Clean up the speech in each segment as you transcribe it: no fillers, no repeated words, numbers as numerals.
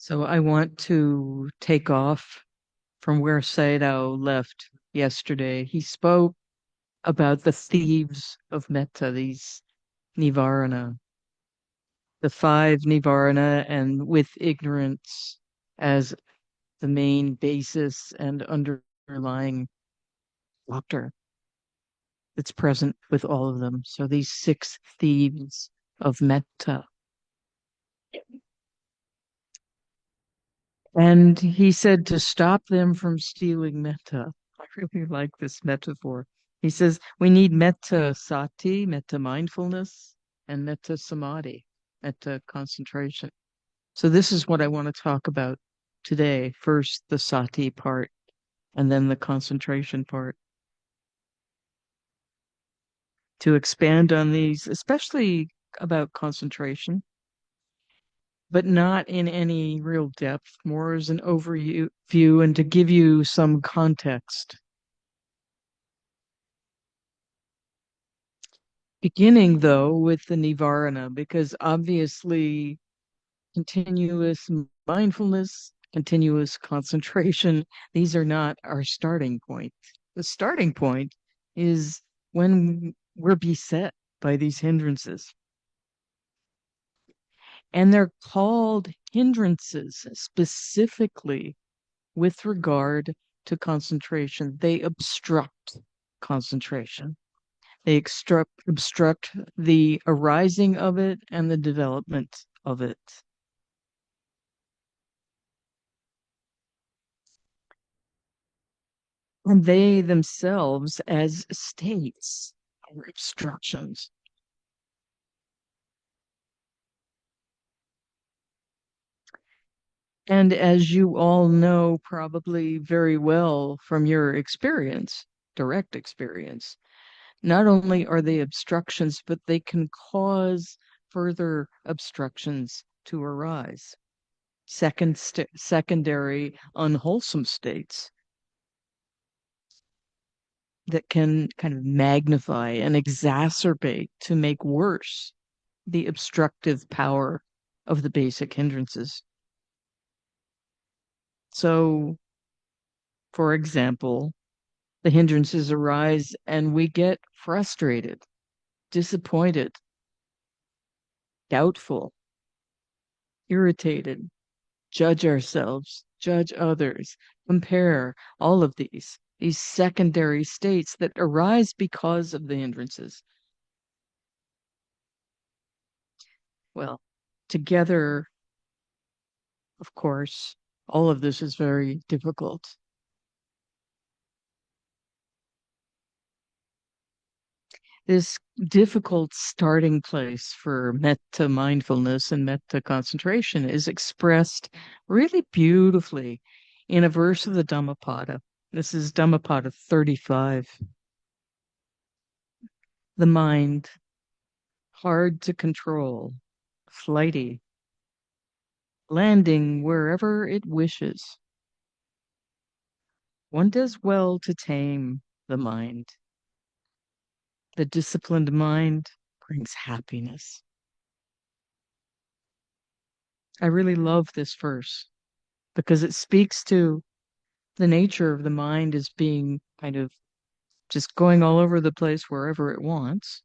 So I want to take off from where Sayadaw left yesterday. He spoke about the thieves of Metta, these Nivarana, the five Nivarana, and with ignorance as the main basis and underlying factor that's present with all of them. So these six thieves of Metta. And he said to stop them from stealing metta. I really like this metaphor. He says we need metta sati, metta mindfulness, and metta samadhi, metta concentration. So this is what I want to talk about today. First, the sati part, and then the concentration part. To expand on these, especially about concentration, but not in any real depth, more as an overview and to give you some context. Beginning though with the Nivarana, because obviously continuous mindfulness, continuous concentration, these are not our starting point. The starting point is when we're beset by these hindrances. And they're called hindrances specifically with regard to concentration. They obstruct concentration. They obstruct the arising of it and the development of it. And they themselves, as states, are obstructions. And as you all know, probably very well from your experience, direct experience, not only are they obstructions, but they can cause further obstructions to arise. Secondary unwholesome states that can kind of magnify and exacerbate to make worse the obstructive power of the basic hindrances. So, for example, the hindrances arise and we get frustrated, disappointed, doubtful, irritated, judge ourselves, judge others, compare all of these secondary states that arise because of the hindrances. Well, together, of course, all of this is very difficult. This difficult starting place for metta mindfulness and metta concentration is expressed really beautifully in a verse of the Dhammapada. This is Dhammapada 35. The mind, hard to control, flighty, landing wherever it wishes. One does well to tame the mind. The disciplined mind brings happiness. I really love this verse because it speaks to the nature of the mind as being kind of just going all over the place wherever it wants.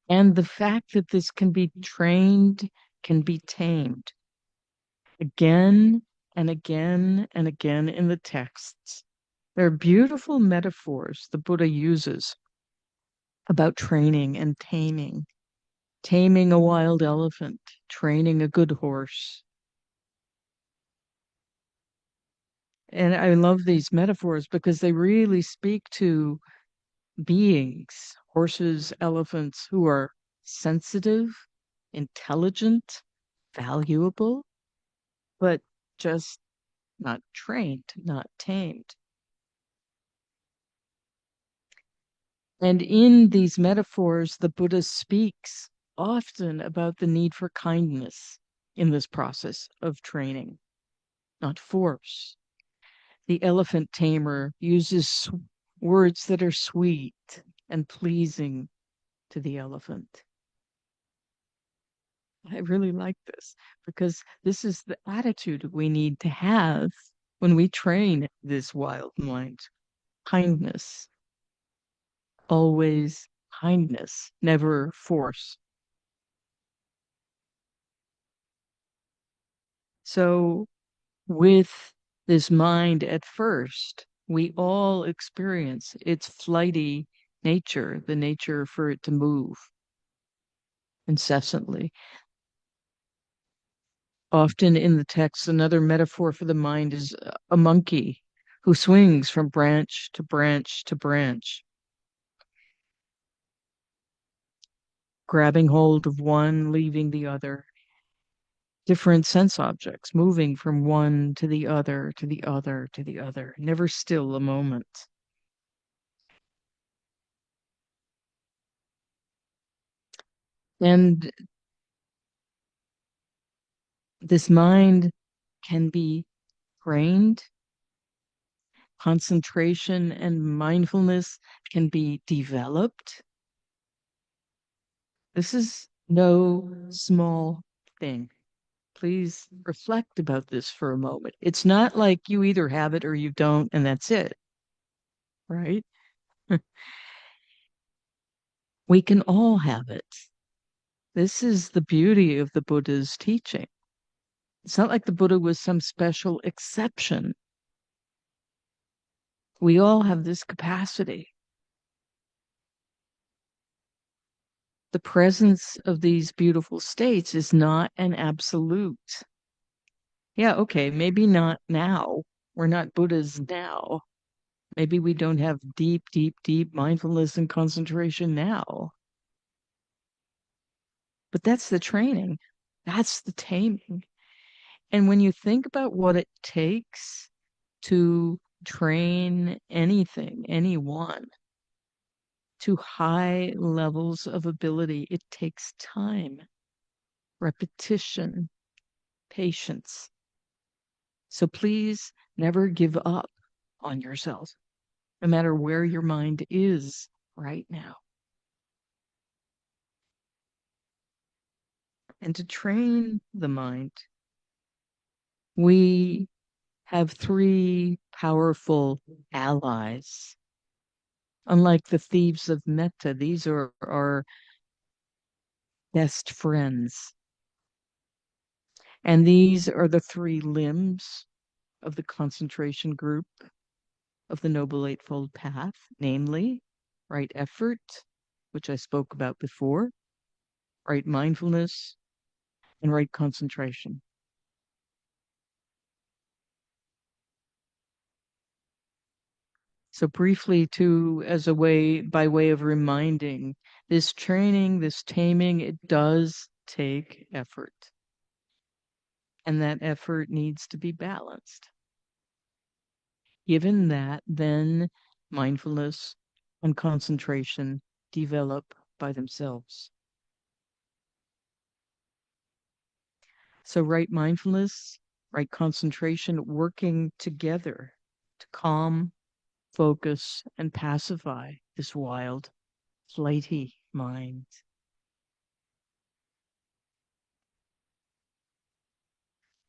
And the fact that this can be trained, can be tamed again and again and again in the texts. There are beautiful metaphors the Buddha uses about training and taming. Taming a wild elephant, training a good horse. And I love these metaphors because they really speak to beings, horses, elephants, who are sensitive, intelligent, valuable, but just not trained, not tamed. And in these metaphors, the Buddha speaks often about the need for kindness in this process of training, not force. The elephant tamer uses words that are sweet and pleasing to the elephant. I really like this because this is the attitude we need to have when we train this wild mind. Kindness, always kindness, never force. So, with this mind at first, we all experience its flighty nature, the nature for it to move incessantly. Often in the text, another metaphor for the mind is a monkey who swings from branch to branch to branch, grabbing hold of one, leaving the other. Different sense objects moving from one to the other, to the other, to the other, never still a moment. And this mind can be trained, concentration and mindfulness can be developed. This is no small thing. Please reflect about this for a moment. It's not like you either have it or you don't, and that's it, right? We can all have it. This is the beauty of the Buddha's teaching. It's not like the Buddha was some special exception. We all have this capacity. The presence of these beautiful states is not an absolute. Yeah, okay, maybe not now. We're not Buddhas now. Maybe we don't have deep, deep, deep mindfulness and concentration now. But that's the training. That's the taming. And when you think about what it takes to train anything, anyone, to high levels of ability, it takes time, repetition, patience. So please never give up on yourself, no matter where your mind is right now. And to train the mind, we have three powerful allies. Unlike the thieves of Metta, these are our best friends. And these are the three limbs of the concentration group of the Noble Eightfold Path, namely right effort, which I spoke about before, right mindfulness, and right concentration. So briefly to as a way by way of reminding this training, this taming, it does take effort. And that effort needs to be balanced. Given that, then mindfulness and concentration develop by themselves. So, right mindfulness, right concentration working together to calm, focus, and pacify this wild, flighty mind.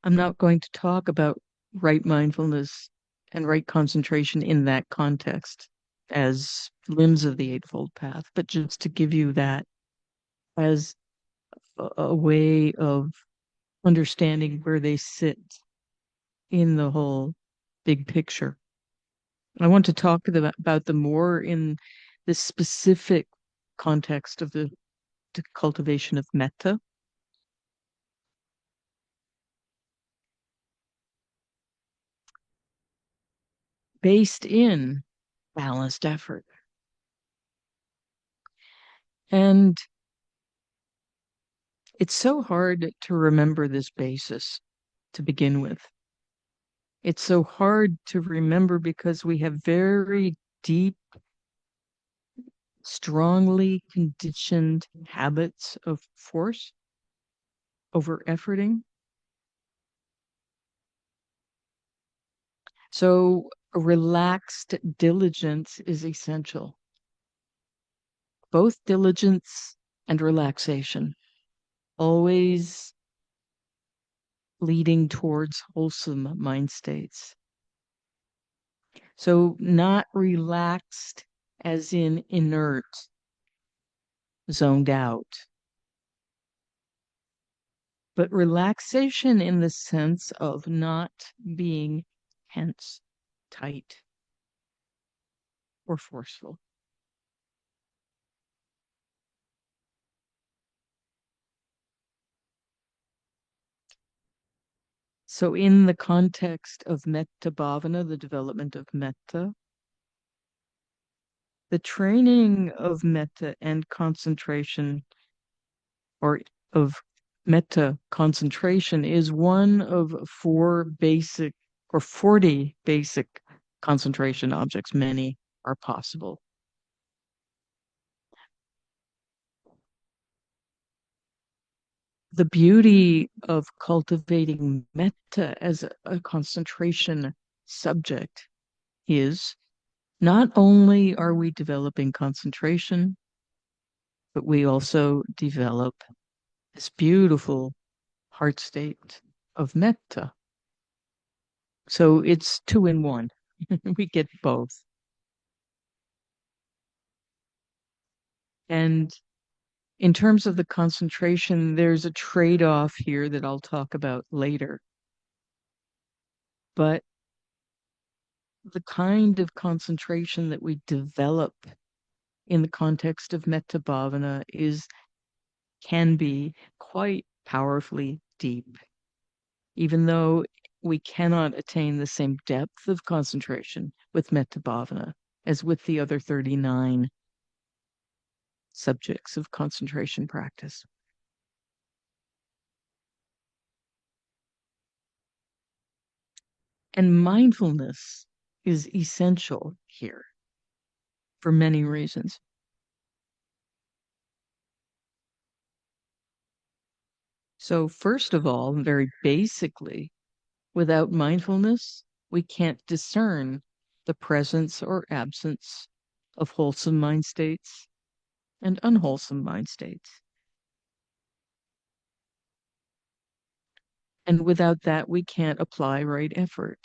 I'm not going to talk about right mindfulness and right concentration in that context as limbs of the Eightfold Path, but just to give you that as a way of understanding where they sit in the whole big picture. I want to talk to them about them more in the specific context of the cultivation of metta, based in balanced effort. And it's so hard to remember this basis to begin with. It's so hard to remember because we have very deep, strongly conditioned habits of force over efforting. So a relaxed diligence is essential, both diligence and relaxation. always leading towards wholesome mind states. So, not relaxed as in inert, zoned out, but relaxation in the sense of not being tense, tight, or forceful. So, in the context of metta bhavana, the development of metta, the training of metta and concentration, or of metta concentration, is one of four basic or 40 basic concentration objects. Many are possible. The beauty of cultivating metta as a concentration subject is not only are we developing concentration, but we also develop this beautiful heart state of metta. So it's two in one. We get both. And in terms of the concentration, there's a trade-off here that I'll talk about later. But the kind of concentration that we develop in the context of metta bhavana can be quite powerfully deep, even though we cannot attain the same depth of concentration with metta bhavana as with the other 39 subjects of concentration practice. And mindfulness is essential here for many reasons. So, first of all, very basically, without mindfulness, we can't discern the presence or absence of wholesome mind states and unwholesome mind states. And without that, we can't apply right effort.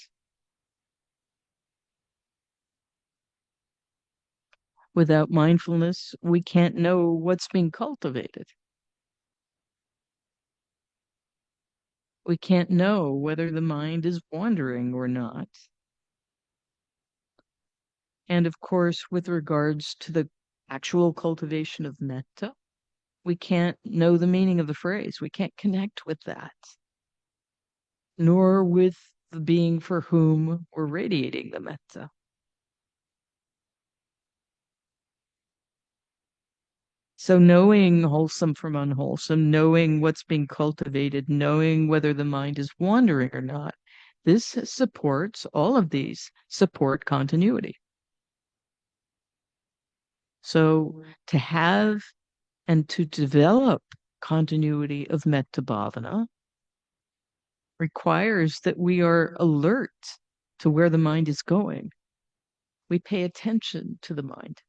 Without mindfulness, we can't know what's being cultivated. We can't know whether the mind is wandering or not. And of course, with regards to the actual cultivation of metta, we can't know the meaning of the phrase. We can't connect with that, nor with the being for whom we're radiating the metta. So knowing wholesome from unwholesome, knowing what's being cultivated, knowing whether the mind is wandering or not, this supports all of these support continuity. So to have and to develop continuity of metta bhavana requires that we are alert to where the mind is going. We pay attention to the mind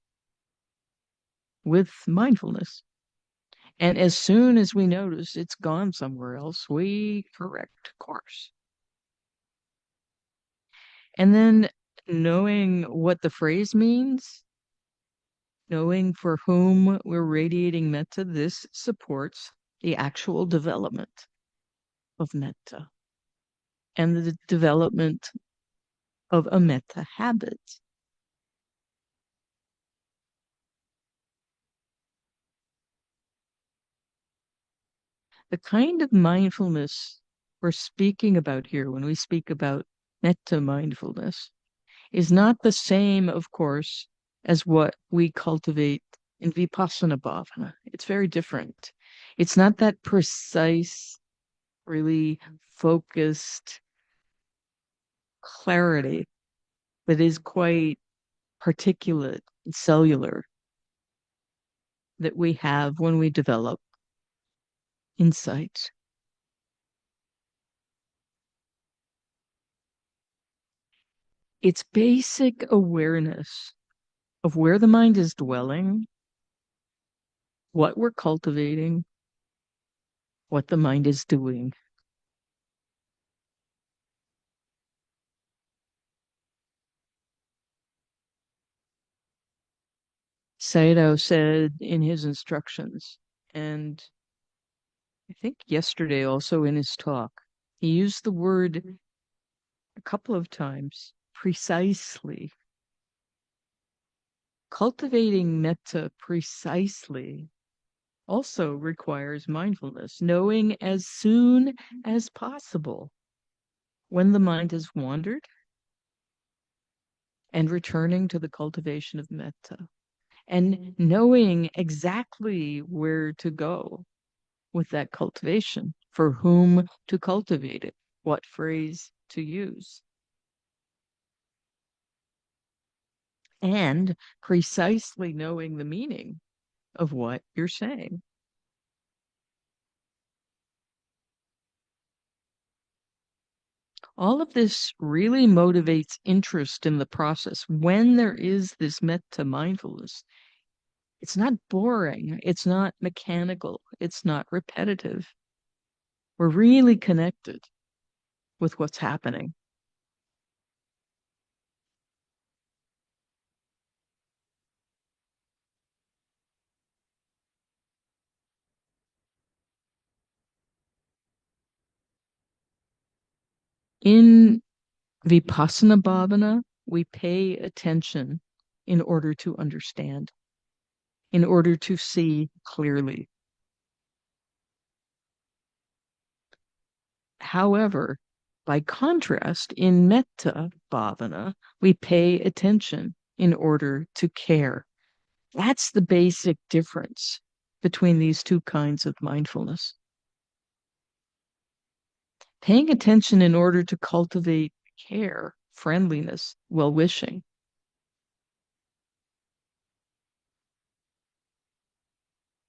with mindfulness. And as soon as we notice it's gone somewhere else, we correct course. And then knowing what the phrase means, knowing for whom we're radiating metta, this supports the actual development of metta and the development of a metta habit. The kind of mindfulness we're speaking about here when we speak about metta mindfulness is not the same, of course, as what we cultivate in vipassana bhavana. It's very different. It's not that precise, really focused clarity that is quite particulate and cellular that we have when we develop insight. It's basic awareness of where the mind is dwelling, what we're cultivating, what the mind is doing. Sayadaw said in his instructions, and I think yesterday also in his talk, he used the word a couple of times, precisely. Cultivating metta precisely also requires mindfulness, knowing as soon as possible when the mind has wandered and returning to the cultivation of metta, and knowing exactly where to go with that cultivation, for whom to cultivate it, what phrase to use, and precisely knowing the meaning of what you're saying. All of this really motivates interest in the process. When there is this metta mindfulness, it's not boring, it's not mechanical, it's not repetitive. We're really connected with what's happening. In Vipassana Bhavana, we pay attention in order to understand, in order to see clearly. However, by contrast, in Metta Bhavana, we pay attention in order to care. That's the basic difference between these two kinds of mindfulness. Paying attention in order to cultivate care, friendliness, well wishing.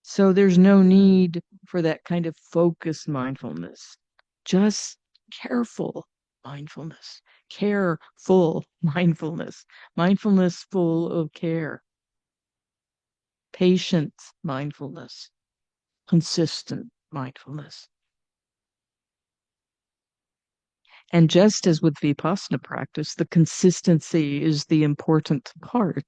So there's no need for that kind of focused mindfulness, just careful mindfulness, careful mindfulness, mindfulness full of care, patient mindfulness, consistent mindfulness. And just as with Vipassana practice, the consistency is the important part.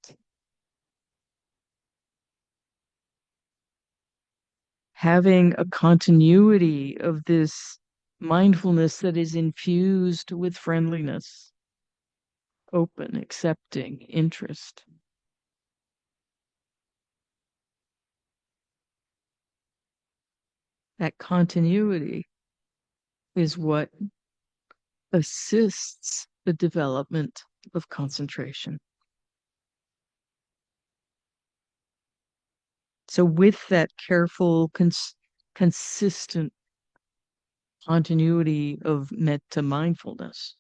Having a continuity of this mindfulness that is infused with friendliness, open, accepting, interest. That continuity is what assists the development of concentration. So, with that careful, consistent continuity of metta mindfulness,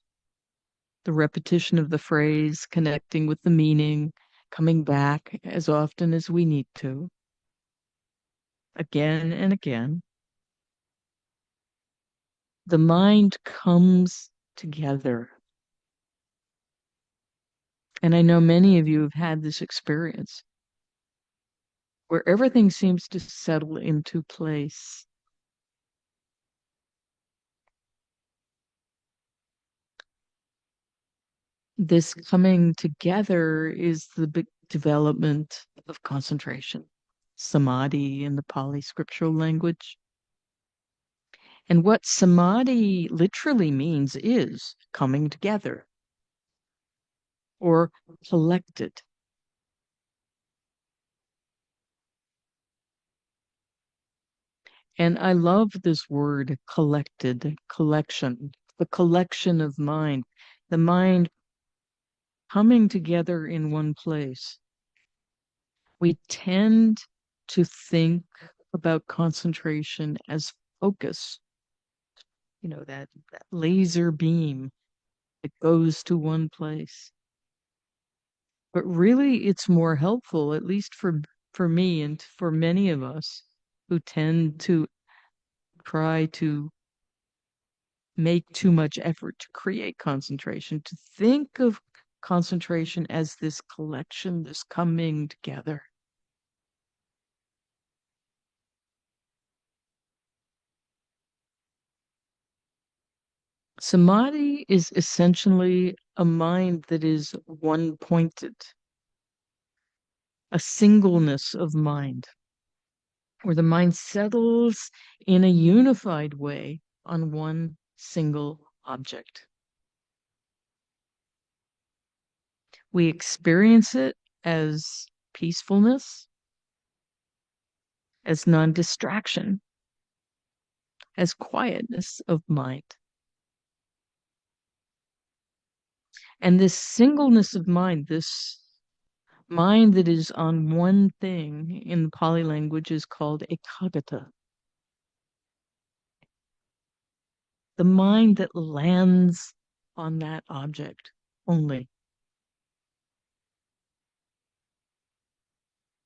the repetition of the phrase, connecting with the meaning, coming back as often as we need to, again and again, the mind comes together. And I know many of you have had this experience where everything seems to settle into place. This coming together is the big development of concentration, samadhi in the Pali scriptural language. And what samadhi literally means is coming together or collected. And I love this word collected, collection, the collection of mind, the mind coming together in one place. We tend to think about concentration as focus, that laser beam that goes to one place. But really, it's more helpful, at least for me and for many of us who tend to try to make too much effort to create concentration, to think of concentration as this collection, this coming together. Samadhi is essentially a mind that is one-pointed, a singleness of mind, where the mind settles in a unified way on one single object. We experience it as peacefulness, as non-distraction, as quietness of mind. And this singleness of mind, this mind that is on one thing in the Pali language is called ekagata. The mind that lands on that object only.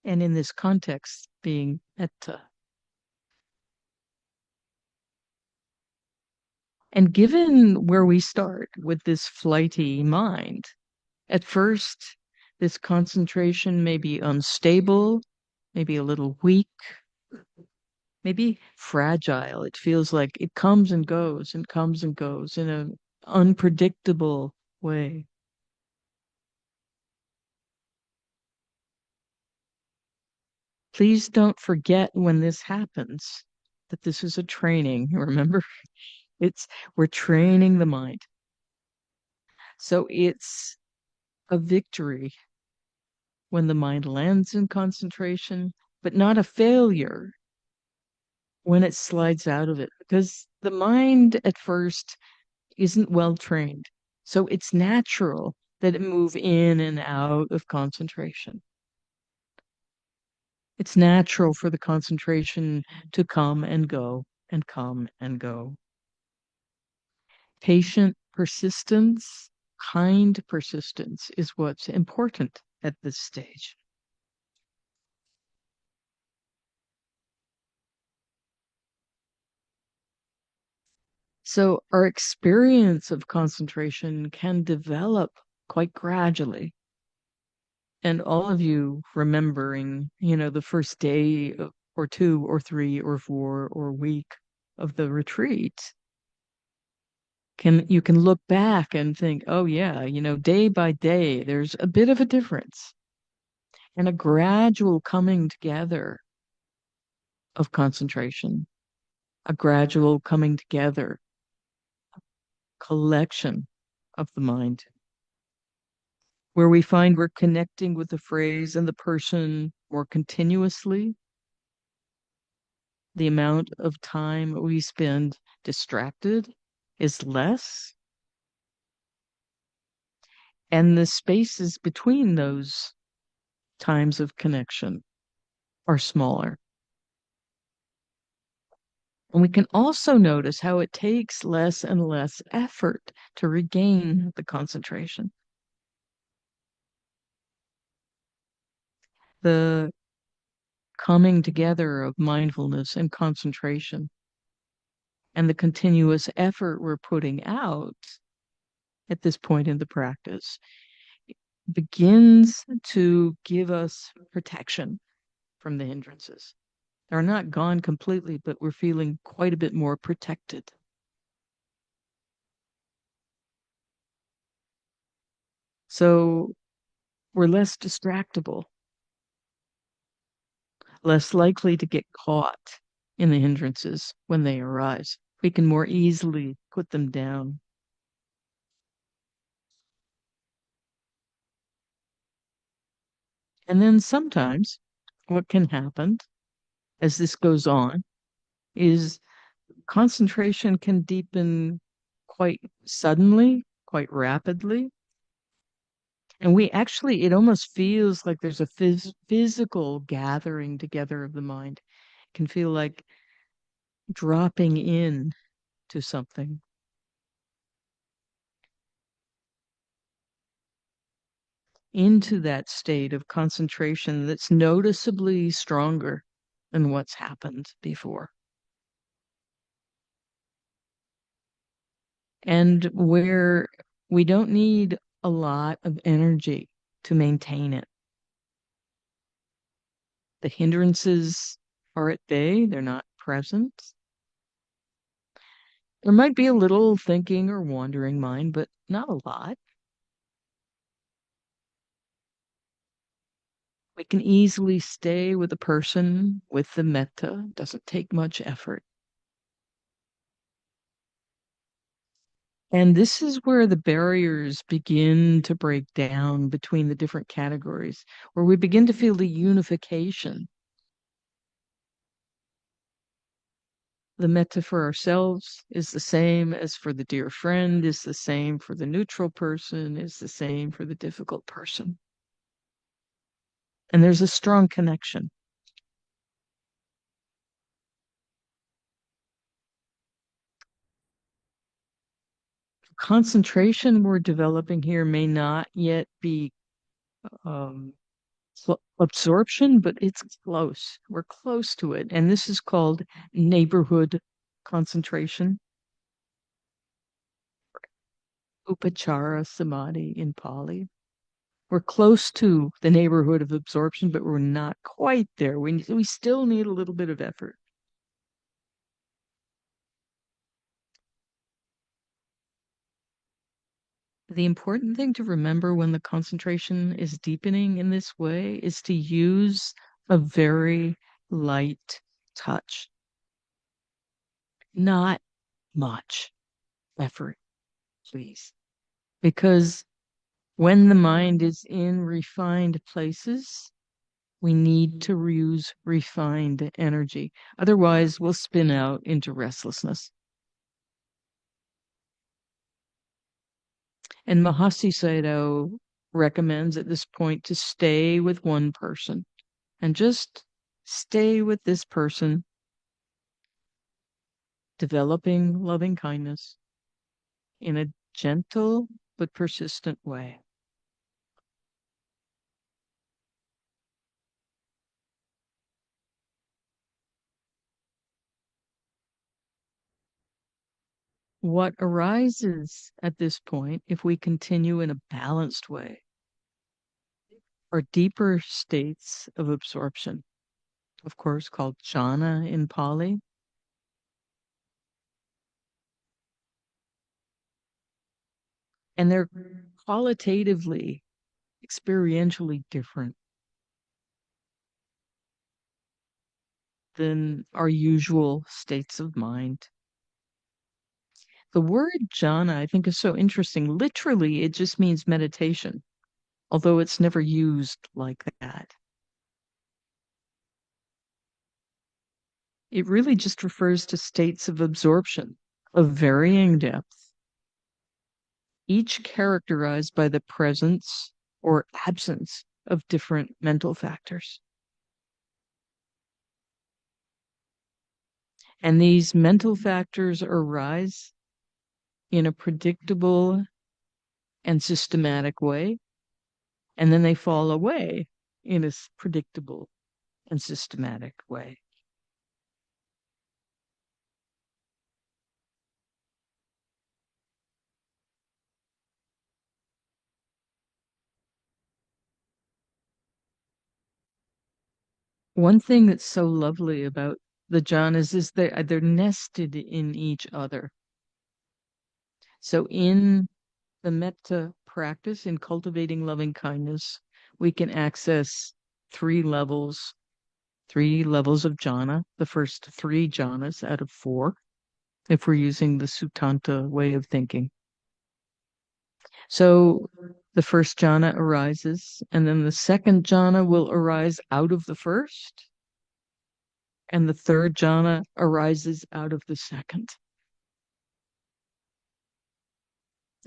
And in this context, being metta. And given where we start with this flighty mind, at first, this concentration may be unstable, maybe a little weak, maybe fragile. It feels like it comes and goes and comes and goes in an unpredictable way. Please don't forget when this happens that this is a training. Remember, it's we're training the mind. So it's a victory when the mind lands in concentration, but not a failure when it slides out of it, because the mind at first isn't well trained. So it's natural that it move in and out of concentration. It's natural for the concentration to come and go and come and go. Patient persistence, kind persistence is what's important at this stage. So our experience of concentration can develop quite gradually. And all of you remembering, the first day or two or three or four or week of the retreat, you can look back and think, oh yeah, day by day, there's a bit of a difference and a gradual coming together of concentration, a gradual coming together, collection of the mind, where we find we're connecting with the phrase and the person more continuously. The amount of time we spend distracted is less, and the spaces between those times of connection are smaller. And we can also notice how it takes less and less effort to regain the concentration. The coming together of mindfulness and concentration and the continuous effort we're putting out at this point in the practice begins to give us protection from the hindrances. They're not gone completely, but we're feeling quite a bit more protected. So we're less distractible, less likely to get caught in the hindrances when they arise. We can more easily put them down. And then sometimes what can happen as this goes on is concentration can deepen quite suddenly, quite rapidly. And it almost feels like there's a physical gathering together of the mind. It can feel like dropping in to something. Into that state of concentration that's noticeably stronger than what's happened before. And where we don't need a lot of energy to maintain it. The hindrances are at bay, they're not present. There might be a little thinking or wandering mind, but not a lot. We can easily stay with a person with the metta. Doesn't take much effort. And this is where the barriers begin to break down between the different categories, where we begin to feel the unification. The metta for ourselves is the same as for the dear friend, is the same for the neutral person, is the same for the difficult person. And there's a strong connection. Concentration we're developing here may not yet be um, absorption, but it's close. We're close to it. And this is called neighborhood concentration, upachara samadhi in Pali. We're close to the neighborhood of absorption, but we're not quite there. We still need a little bit of effort. The important thing to remember when the concentration is deepening in this way is to use a very light touch, not much effort, please. Because when the mind is in refined places, we need to use refined energy. Otherwise, we'll spin out into restlessness. And Mahasi Sayadaw recommends at this point to stay with one person and just stay with this person, developing loving kindness in a gentle but persistent way. What arises at this point, if we continue in a balanced way, are deeper states of absorption, of course, called jhana in Pali. And they're qualitatively, experientially different than our usual states of mind. The word jhana, I think, is so interesting. Literally, it just means meditation, although it's never used like that. It really just refers to states of absorption of varying depth, each characterized by the presence or absence of different mental factors. And these mental factors arise in a predictable and systematic way, and then they fall away in a predictable and systematic way. One thing that's so lovely about the jhanas is they're nested in each other. So in the metta practice, in cultivating loving kindness, we can access three levels of jhana, the first three jhanas out of four, if we're using the Sutanta way of thinking. So the first jhana arises, and then the second jhana will arise out of the first, and the third jhana arises out of the second.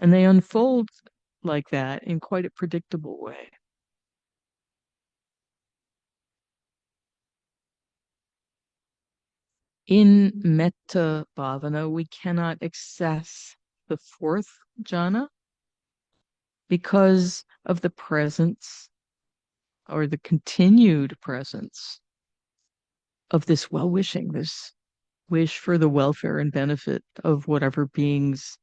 And they unfold like that in quite a predictable way. In metta bhavana, we cannot access the fourth jhana because of the presence or the continued presence of this well wishing, this wish for the welfare and benefit of whatever beings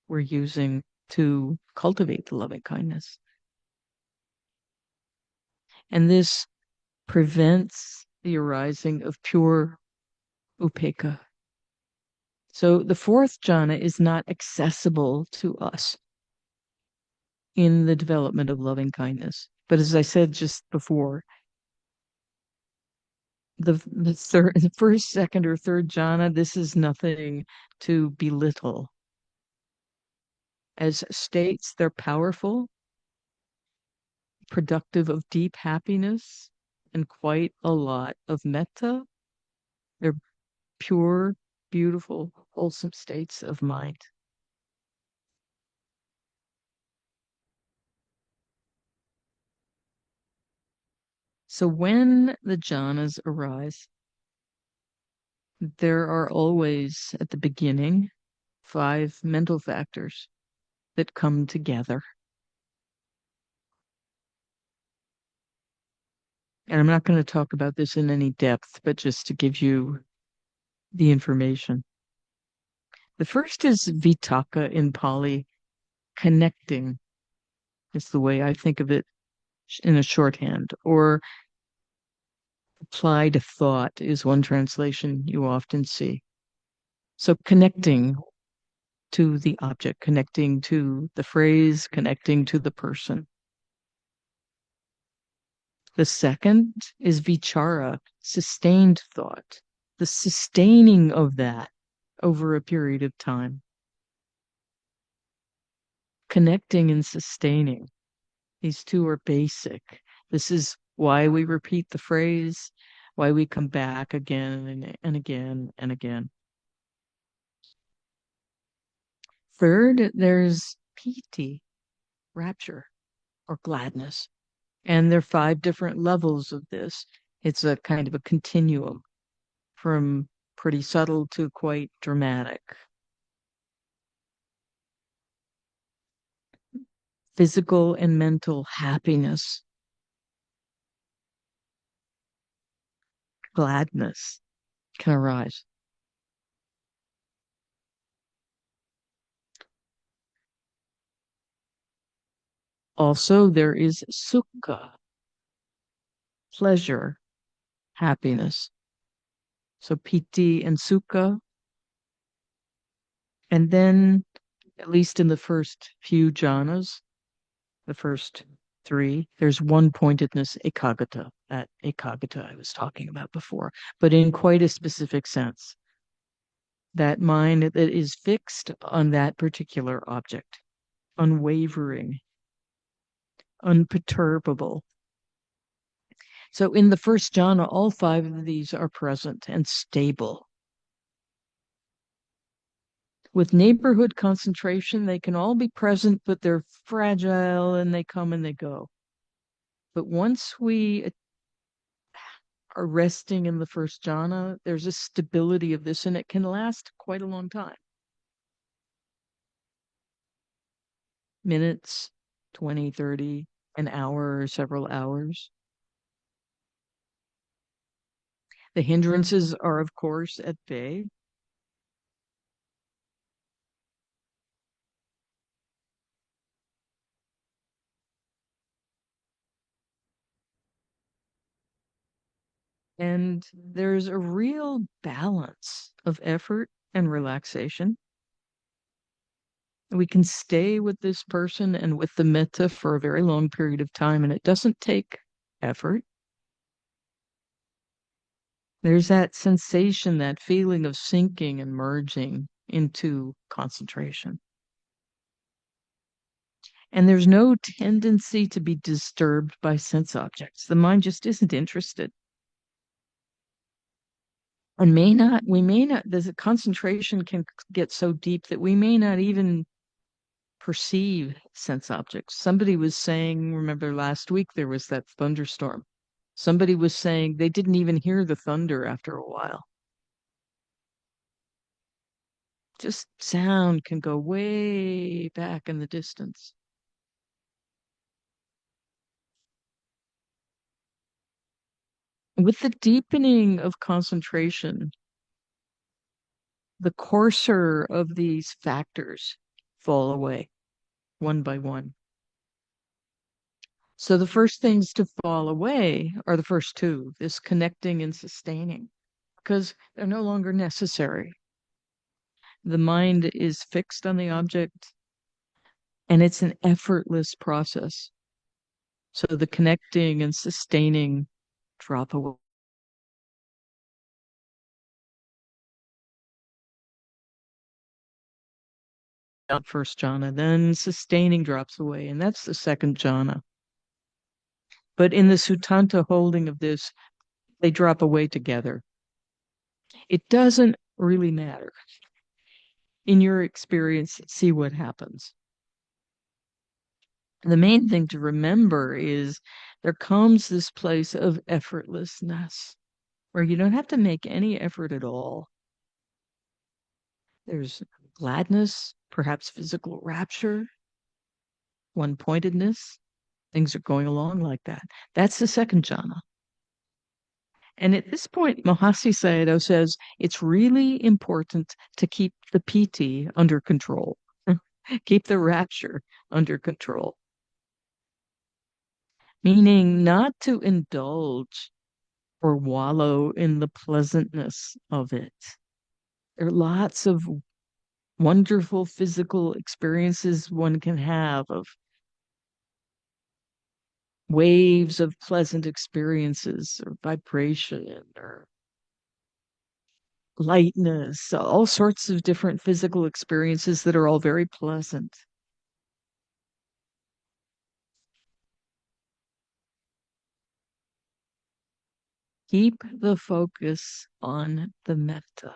we're using to cultivate the loving kindness. And this prevents the arising of pure upekkha, So the fourth jhana is not accessible to us in the development of loving kindness. But as I said just before, the first, second, or third jhana, this is nothing to belittle. As states, they're powerful, productive of deep happiness, and quite a lot of metta. They're pure, beautiful, wholesome states of mind. So when the jhanas arise, there are always at the beginning 5 mental factors that come together. And I'm not going to talk about this in any depth, but just to give you the information. The first is vitaka in Pali, connecting is the way I think of it in a shorthand, or applied thought is one translation you often see. So connecting to the object, connecting to the phrase, connecting to the person. The second is vichara, sustained thought, the sustaining of that over a period of time. Connecting and sustaining. These two are basic. This is why we repeat the phrase, why we come back again and again and again. Third, there's piti, rapture or gladness. And there are 5 different levels of this. It's a kind of a continuum from pretty subtle to quite dramatic. Physical and mental happiness, gladness can arise. Also, there is sukha, pleasure, happiness. So piti and sukha. And then, at least in the first few jhanas, the first 3, there's one pointedness, ekagata, that ekagata I was talking about before, but in quite a specific sense. That mind that is fixed on that particular object, unwavering, unperturbable. So in the first jhana, all 5 of these are present and stable. With neighborhood concentration, they can all be present, but they're fragile and they come and they go. But once we are resting in the first jhana, there's a stability of this and it can last quite a long time. Minutes, 20, 30, an hour, or several hours. The hindrances are, of course, at bay. And there's a real balance of effort and relaxation. We can stay with this person and with the metta for a very long period of time, and it doesn't take effort. There's that sensation, that feeling of sinking and merging into concentration. And there's no tendency to be disturbed by sense objects. The mind just isn't interested. And we may not, the concentration can get so deep that we may not even perceive sense objects. Somebody was saying, remember last week there was that thunderstorm. Somebody was saying they didn't even hear the thunder after a while. Just sound can go way back in the distance. With the deepening of concentration, the coarser of these factors fall away one by one. So the first things to fall away are the first 2, this connecting and sustaining, because they're no longer necessary. the mind is fixed on the object, and it's an effortless process. So the connecting and sustaining drop away. First jhana, then sustaining drops away, and that's the second jhana. But in the Sutanta holding of this, they drop away together. It doesn't really matter. In your experience, see what happens. The main thing to remember is there comes this place of effortlessness where you don't have to make any effort at all. There's gladness, perhaps physical rapture, one-pointedness. Things are going along like that. That's the second jhana. And at this point, Mahasi Sayadaw says it's really important to keep the piti under control, keep the rapture under control, meaning not to indulge or wallow in the pleasantness of it. There are lots of wonderful physical experiences one can have of waves of pleasant experiences or vibration or lightness, all sorts of different physical experiences that are all very pleasant. Keep the focus on the metta.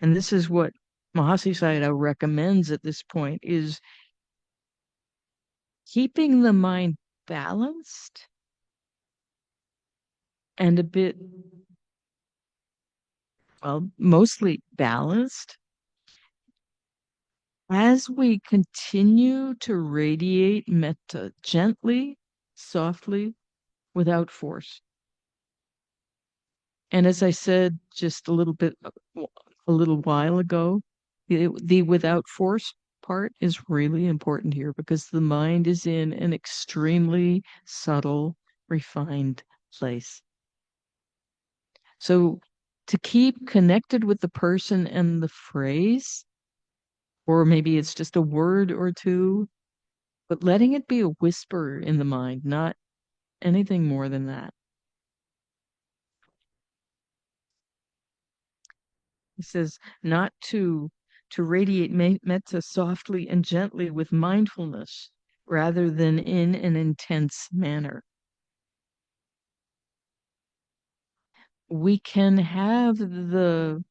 And this is what Mahasi Sayadaw recommends at this point is keeping the mind balanced and a bit, well, mostly balanced as we continue to radiate metta gently, softly, without force. And as I said just a little while ago, the without force part is really important here because the mind is in an extremely subtle, refined place. So to keep connected with the person and the phrase, or maybe it's just a word or two, but letting it be a whisper in the mind, not anything more than that. He says not to radiate metta softly and gently with mindfulness rather than in an intense manner. We can have the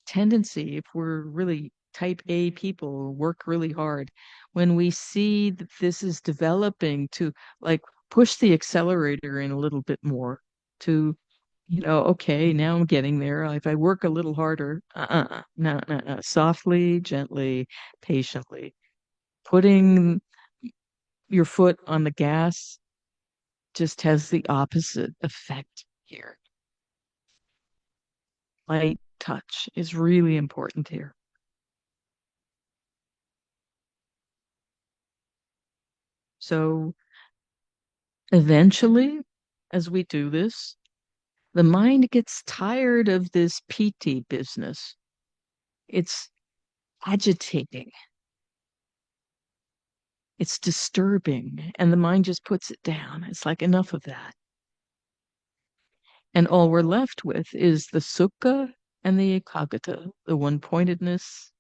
tendency, if we're really type A people, work really hard, when we see that this is developing to like push the accelerator in a little bit more to, okay, now I'm getting there. If I work a little harder, no, no, no, softly, gently, patiently, putting your foot on the gas just has the opposite effect here. Light touch is really important here. So eventually, as we do this, the mind gets tired of this PT business. It's agitating, it's disturbing, and the mind just puts it down. It's like enough of that. And all we're left with is the sukha and the ekaggata, the one pointedness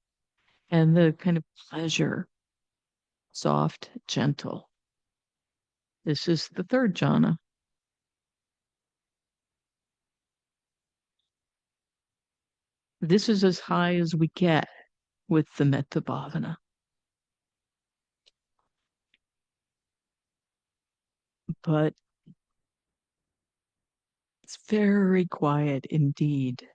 and the kind of pleasure, soft, gentle. This is the third jhana. This is as high as we get with the metta bhavana. But it's very quiet indeed.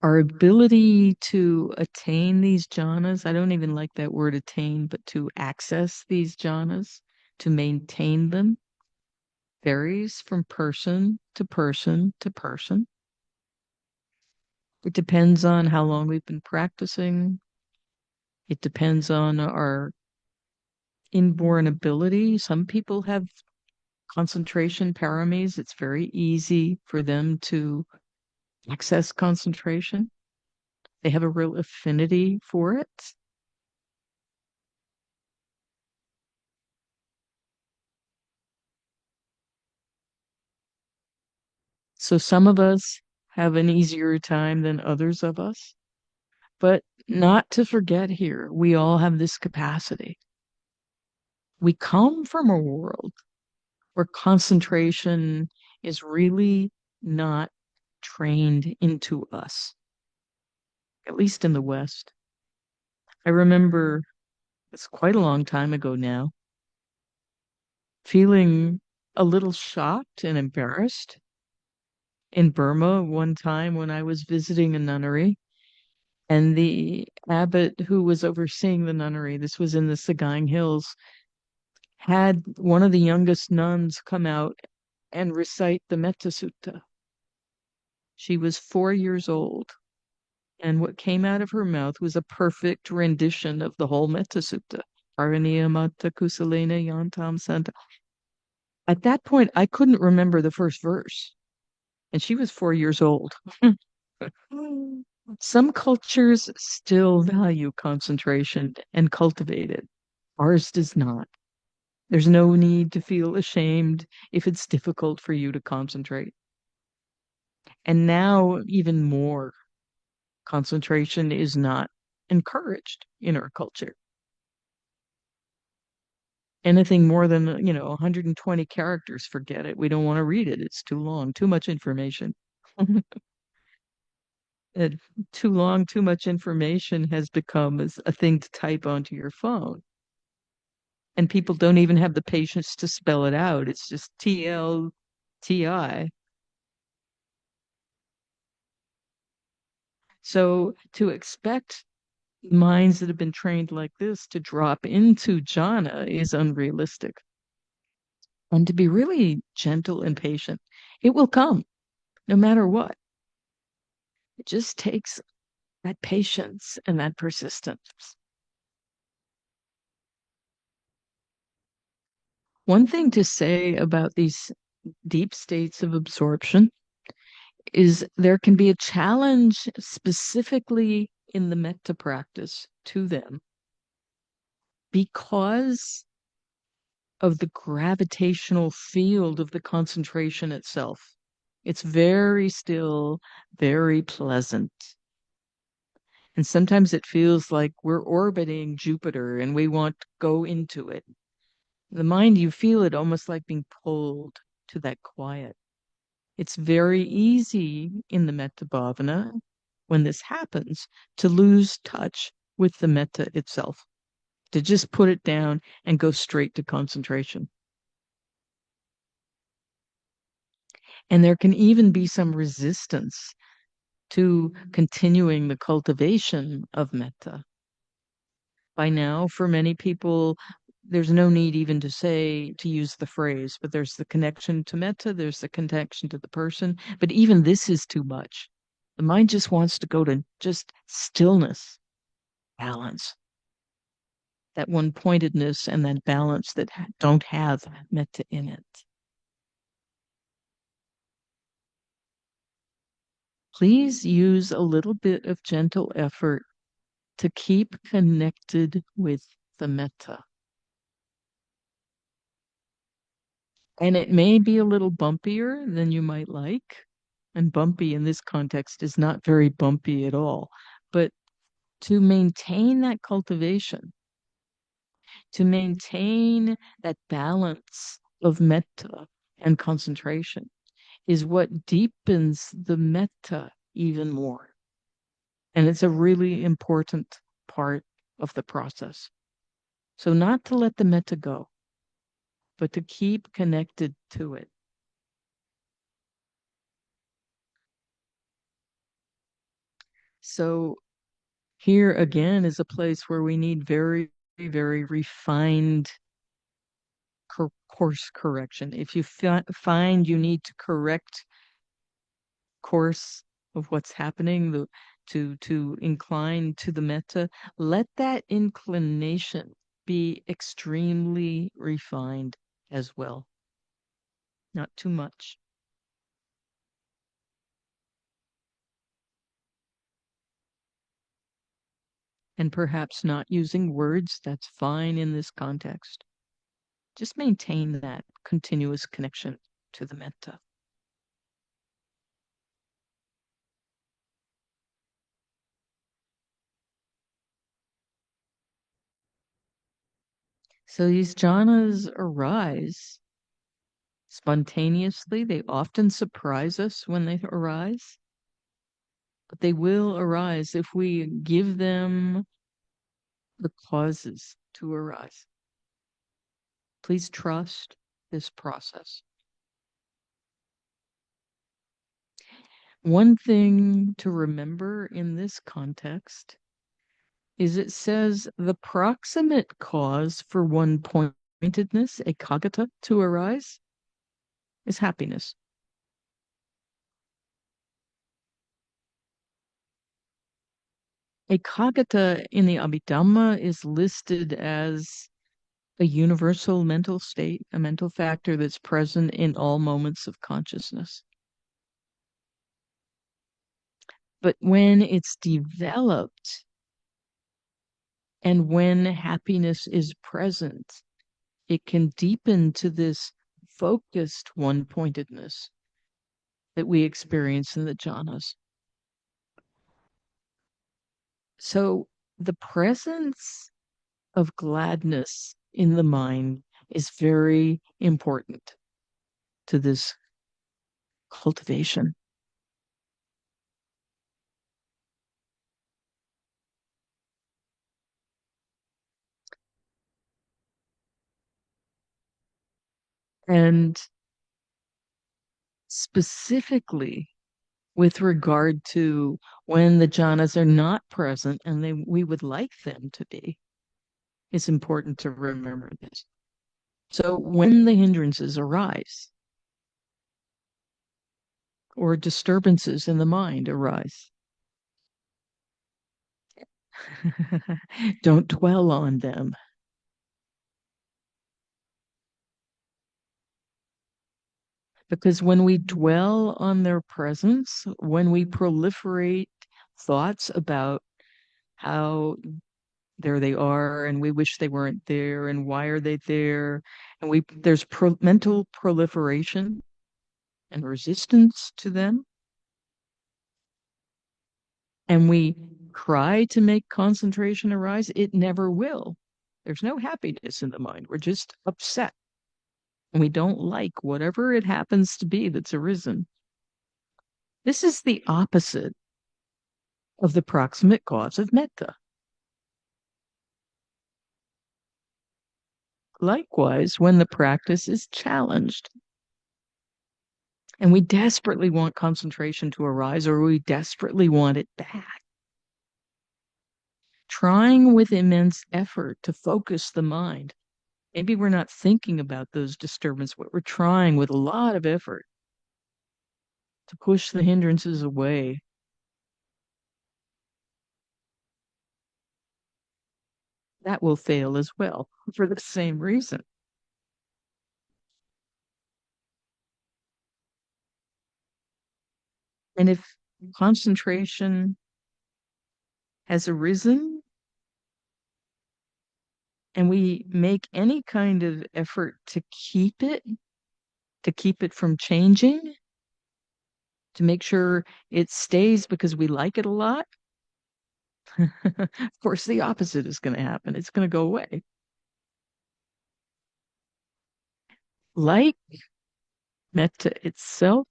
Our ability to attain these jhanas, I don't even like that word attain, but to access these jhanas, to maintain them, varies from person to person to person. It depends on how long we've been practicing. It depends on our inborn ability. Some people have concentration paramis. It's very easy for them to access concentration. They have a real affinity for it. So some of us have an easier time than others of us. But not to forget here, we all have this capacity. We come from a world where concentration is really not trained into us, at least in the West. I remember it's quite a long time ago now, feeling a little shocked and embarrassed in Burma one time when I was visiting a nunnery. And the abbot who was overseeing the nunnery, this was in the Sagaing Hills, had one of the youngest nuns come out and recite the Metta Sutta. She was 4 years old, and what came out of her mouth was a perfect rendition of the whole Metta Sutta. Paraniya Matta Kusalena Yantam Santa. At that point, I couldn't remember the first verse, and she was 4 years old. Some cultures still value concentration and cultivate it. Ours does not. There's no need to feel ashamed if it's difficult for you to concentrate. And now, even more, concentration is not encouraged in our culture. Anything more than, 120 characters, forget it. We don't want to read it. It's too long, too much information. Uh, Too long, too much information has become as a thing to type onto your phone. And people don't even have the patience to spell it out. It's just TLTI. So to expect minds that have been trained like this to drop into jhana is unrealistic. And to be really gentle and patient, it will come no matter what. It just takes that patience and that persistence. One thing to say about these deep states of absorption is there can be a challenge specifically in the metta practice to them because of the gravitational field of the concentration itself. It's very still, very pleasant. And sometimes it feels like we're orbiting Jupiter and we want to go into it. The mind, you feel it almost like being pulled to that quiet. It's very easy in the metta bhavana when this happens to lose touch with the metta itself, to just put it down and go straight to concentration. And there can even be some resistance to continuing the cultivation of metta. By now, for many people, there's no need even to say, to use the phrase, but there's the connection to metta, there's the connection to the person. But even this is too much. The mind just wants to go to just stillness, balance, that one pointedness and that balance that don't have metta in it. Please use a little bit of gentle effort to keep connected with the metta. And it may be a little bumpier than you might like. And bumpy in this context is not very bumpy at all. But to maintain that cultivation, to maintain that balance of metta and concentration, is what deepens the metta even more. And it's a really important part of the process. So, not to let the metta go, but to keep connected to it. So, here again is a place where we need very, very refined course correction. If you find you need to correct course of what's happening, to incline to the metta, let that inclination be extremely refined as well. not too much. And perhaps not using words, that's fine in this context. Just maintain that continuous connection to the metta. So these jhanas arise spontaneously. They often surprise us when they arise, but they will arise if we give them the causes to arise. Please trust this process. One thing to remember in this context is it says the proximate cause for one pointedness, ekaggata, to arise is happiness. Ekaggata in the Abhidhamma is listed as a universal mental state, a mental factor that's present in all moments of consciousness. But when it's developed and when happiness is present, it can deepen to this focused one pointedness that we experience in the jhanas. So the presence of gladness in the mind is very important to this cultivation. And specifically with regard to when the jhanas are not present and we would like them to be, it's important to remember this. So when the hindrances arise or disturbances in the mind arise, don't dwell on them. Because when we dwell on their presence, when we proliferate thoughts about how there they are and we wish they weren't there and why are they there, and there's mental proliferation and resistance to them, and we try to make concentration arise, it never will. There's no happiness in the mind. We're just upset and we don't like whatever it happens to be that's arisen. This is the opposite of the proximate cause of metta. Likewise, when the practice is challenged and we desperately want concentration to arise or we desperately want it back, trying with immense effort to focus the mind. Maybe we're not thinking about those disturbances, but we're trying with a lot of effort to push the hindrances away. That will fail as well for the same reason. And if concentration has arisen and we make any kind of effort to keep it from changing, to make sure it stays because we like it a lot, of course, the opposite is going to happen. It's going to go away. Like metta itself,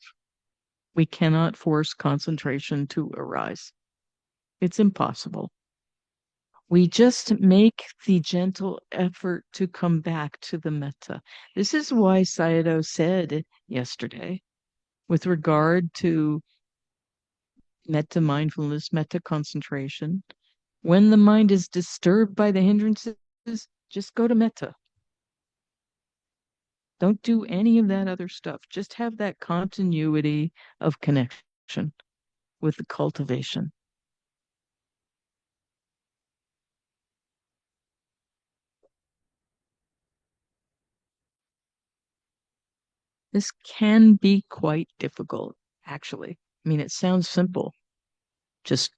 we cannot force concentration to arise. It's impossible. We just make the gentle effort to come back to the metta. This is why Sayadaw said yesterday, with regard to metta mindfulness, metta concentration, when the mind is disturbed by the hindrances, just go to metta. Don't do any of that other stuff. Just have that continuity of connection with the cultivation. This can be quite difficult, actually. I mean, it sounds simple. Just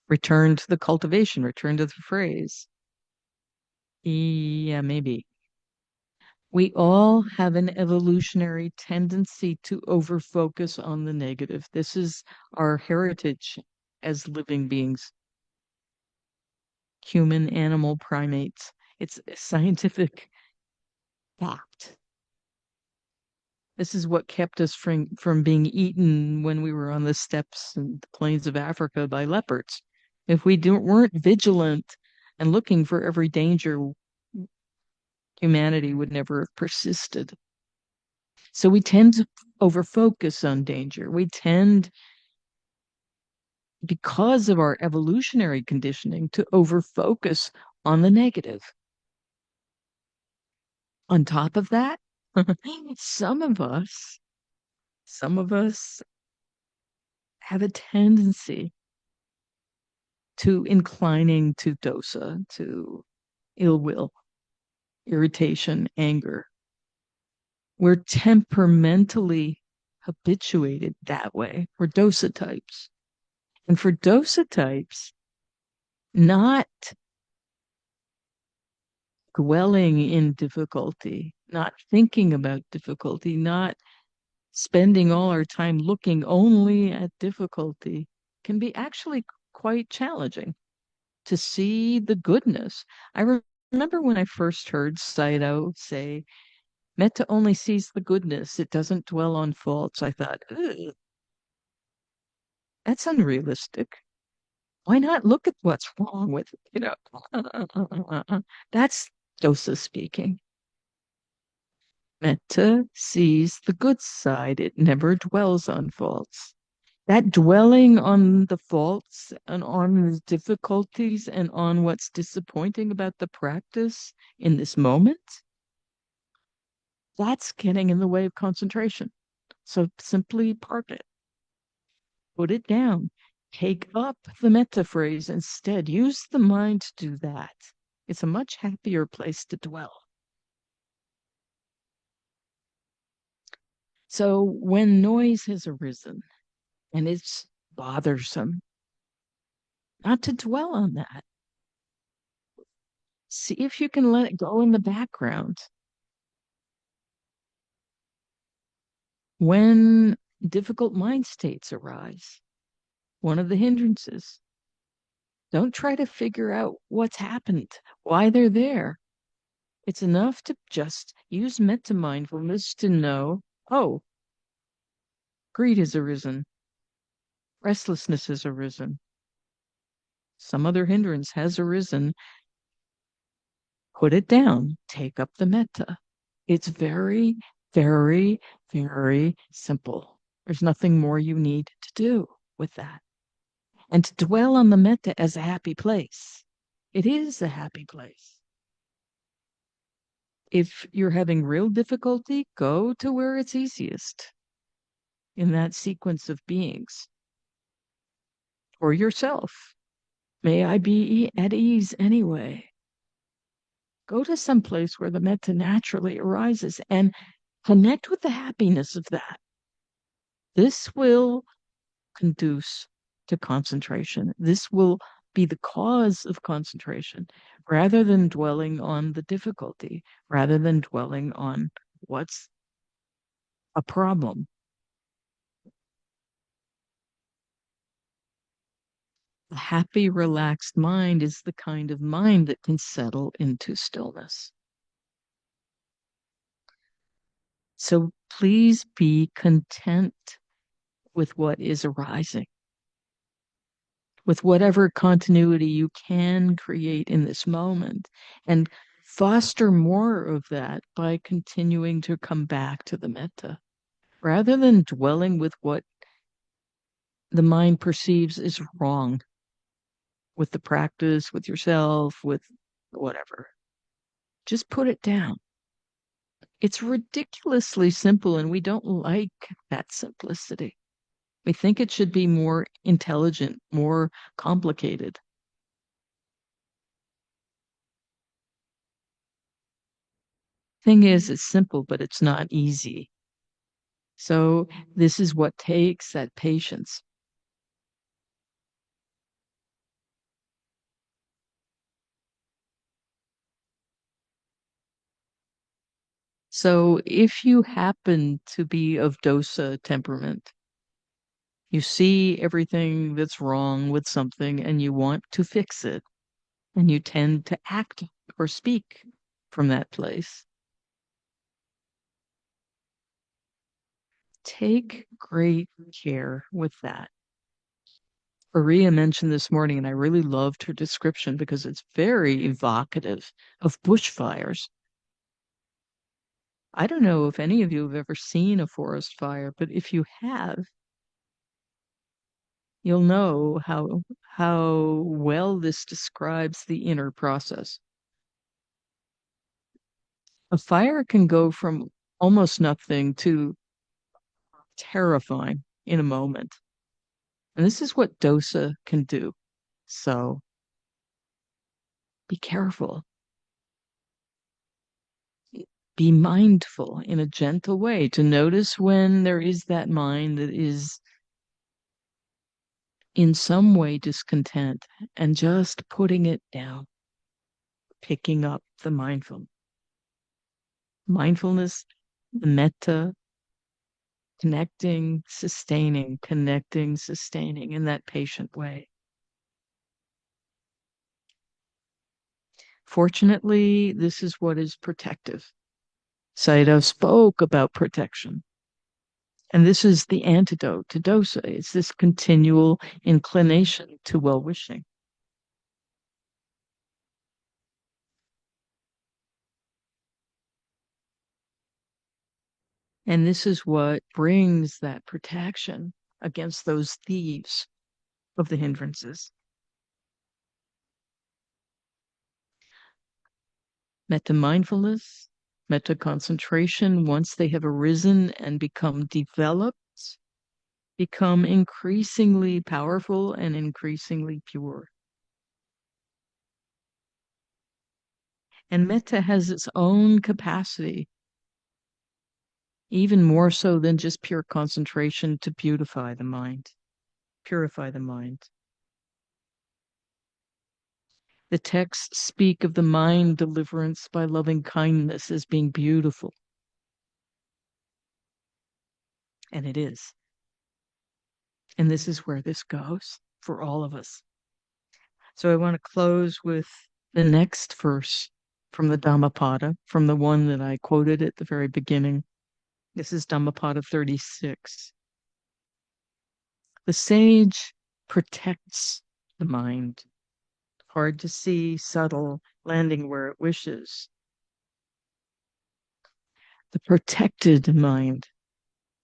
return to the cultivation, return to the phrase. Yeah, maybe. We all have an evolutionary tendency to overfocus on the negative. This is our heritage as living beings, human, animal, primates. It's a scientific fact. This is what kept us from being eaten when we were on the steppes and the plains of Africa by leopards. If we weren't vigilant and looking for every danger, humanity would never have persisted. So we tend to overfocus on danger. We tend, because of our evolutionary conditioning, to overfocus on the negative. On top of that, some of us, some of us have a tendency to inclining to dosa, to ill will, irritation, anger. We're temperamentally habituated that way. We're dosa types. And for dosa types, not dwelling in difficulty, not thinking about difficulty, not spending all our time looking only at difficulty can be actually quite challenging to see the goodness. I remember when I first heard Sayalay say, Metta only sees the goodness, it doesn't dwell on faults. I thought, "Ugh, that's unrealistic. Why not look at what's wrong with it? That's dosa speaking. Metta sees the good side. It never dwells on faults. That dwelling on the faults and on the difficulties and on what's disappointing about the practice in this moment, that's getting in the way of concentration. So simply park it, put it down, take up the metta phrase instead. Use the mind to do that. It's a much happier place to dwell. So when noise has arisen and it's bothersome, not to dwell on that. See if you can let it go in the background. When difficult mind states arise, one of the hindrances, don't try to figure out what's happened, why they're there. It's enough to just use metta mindfulness to know, oh, greed has arisen, restlessness has arisen, some other hindrance has arisen. Put it down, take up the metta. It's very, very, very simple. There's nothing more you need to do with that. And to dwell on the metta as a happy place. It is a happy place. If you're having real difficulty, go to where it's easiest in that sequence of beings. Or yourself. May I be at ease anyway. Go to some place where the metta naturally arises and connect with the happiness of that. This will conduce to concentration. This will be the cause of concentration rather than dwelling on the difficulty, rather than dwelling on what's a problem. A happy, relaxed mind is the kind of mind that can settle into stillness. So please be content with what is arising, with whatever continuity you can create in this moment, and foster more of that by continuing to come back to the metta rather than dwelling with what the mind perceives is wrong with the practice, with yourself, with whatever. Just put it down. It's ridiculously simple, and we don't like that simplicity. We think it should be more intelligent, more complicated. Thing is, it's simple, but it's not easy. So this is what takes that patience. So if you happen to be of dosa temperament, you see everything that's wrong with something and you want to fix it, and you tend to act or speak from that place. Take great care with that. Maria mentioned this morning, and I really loved her description because it's very evocative of bushfires. I don't know if any of you have ever seen a forest fire, but if you have, you'll know how well this describes the inner process. A fire can go from almost nothing to terrifying in a moment. And this is what dosa can do. So be careful. Be mindful in a gentle way to notice when there is that mind that is in some way discontent and just putting it down, picking up the mindfulness, the metta, connecting, sustaining in that patient way. Fortunately, this is what is protective. Sayadaw spoke about protection. And this is the antidote to dosa. It's this continual inclination to well wishing. And this is what brings that protection against those thieves of the hindrances. Metta mindfulness, metta concentration, once they have arisen and become developed, become increasingly powerful and increasingly pure. And metta has its own capacity, even more so than just pure concentration, to beautify the mind, purify the mind. The texts speak of the mind deliverance by loving kindness as being beautiful. And it is. And this is where this goes for all of us. So I want to close with the next verse from the Dhammapada, from the one that I quoted at the very beginning. This is Dhammapada 36. The sage protects the mind, hard to see, subtle, landing where it wishes. The protected mind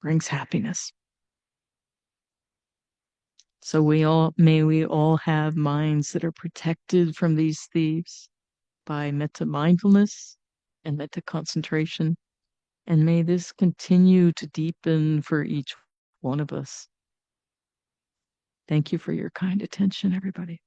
brings happiness. So may we all have minds that are protected from these thieves by metta mindfulness and metta concentration. And may this continue to deepen for each one of us. Thank you for your kind attention, everybody.